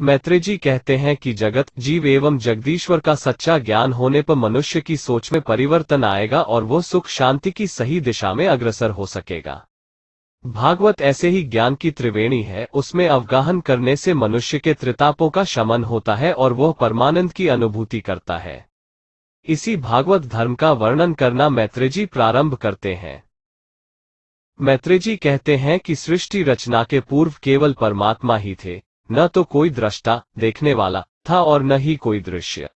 मैत्रेय जी कहते हैं कि जगत, जीव एवं जगदीश्वर का सच्चा ज्ञान होने पर मनुष्य की सोच में परिवर्तन आएगा और वो सुख शांति की सही दिशा में अग्रसर हो सकेगा। भागवत ऐसे ही ज्ञान की त्रिवेणी है, उसमें अवगाहन करने से मनुष्य के त्रितापों का शमन होता है और वह परमानंद की अनुभूति करता है। इसी भागवत धर्म का वर्णन करना मैत्रेय जी प्रारंभ करते हैं। मैत्रेय जी कहते हैं कि सृष्टि रचना के पूर्व केवल परमात्मा ही थे, न तो कोई दृष्टा देखने वाला था और न ही कोई दृश्य।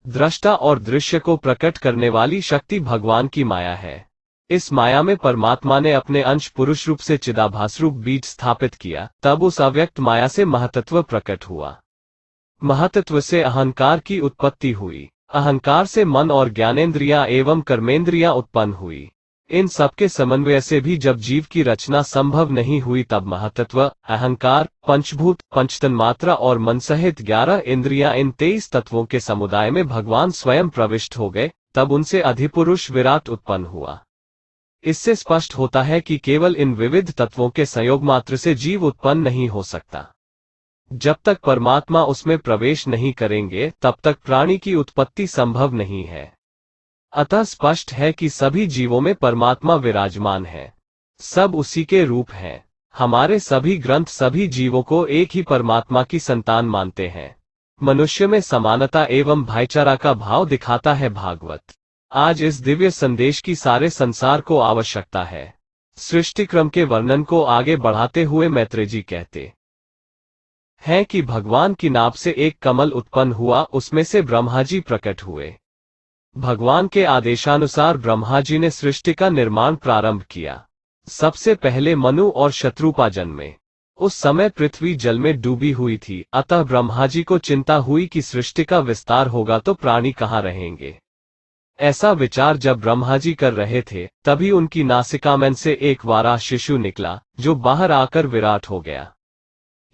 दृष्टा और दृश्य को प्रकट करने वाली शक्ति भगवान की माया है। इस माया में परमात्मा ने अपने अंश पुरुष रूप से चिदाभास रूप बीज स्थापित किया, तब उस अव्यक्त माया से महतत्व प्रकट हुआ। महतत्व से अहंकार की उत्पत्ति हुई, अहंकार से मन और ज्ञानेंद्रियां एवं कर्मेंद्रियां उत्पन्न हुई। इन सबके समन्वय से भी जब जीव की रचना संभव नहीं हुई, तब महतत्व, अहंकार, पंचभूत, पंचतन्मात्रा और मन सहित 11 इंद्रियां, इन 23 तत्वों के समुदाय में भगवान स्वयं प्रविष्ट हो गए। तब उनसे अधिपुरुष विराट उत्पन्न हुआ। इससे स्पष्ट होता है कि केवल इन विविध तत्वों के संयोग मात्र से जीव उत्पन्न नहीं हो सकता। जब तक परमात्मा उसमें प्रवेश नहीं करेंगे, तब तक प्राणी की उत्पत्ति संभव नहीं है। अतः स्पष्ट है कि सभी जीवों में परमात्मा विराजमान है, सब उसी के रूप हैं। हमारे सभी ग्रंथ सभी जीवों को एक ही परमात्मा की संतान मानते हैं। मनुष्य में समानता एवं भाईचारा का भाव दिखाता है भागवत। आज इस दिव्य संदेश की सारे संसार को आवश्यकता है। सृष्टि क्रम के वर्णन को आगे बढ़ाते हुए मैत्रेय जी कहते हैं कि भगवान की नाभ से एक कमल उत्पन्न हुआ, उसमें से ब्रह्मा जी प्रकट हुए। भगवान के आदेशानुसार ब्रह्मा जी ने सृष्टि का निर्माण प्रारंभ किया। सबसे पहले मनु और शत्रुपा जन्मे। उस समय पृथ्वी जल में डूबी हुई थी, अतः ब्रह्मा जी को चिंता हुई कि सृष्टि का विस्तार होगा तो प्राणी कहाँ रहेंगे। ऐसा विचार जब ब्रह्मा जी कर रहे थे, तभी उनकी नासिका में से एक वाराह शिशु निकला, जो बाहर आकर विराट हो गया।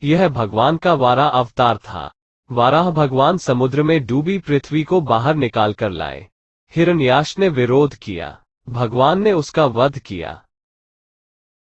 यह भगवान का वाराह अवतार था। वाराह भगवान समुद्र में डूबी पृथ्वी को बाहर निकाल कर लाए। हिरण्याक्ष ने विरोध किया, भगवान ने उसका वध किया।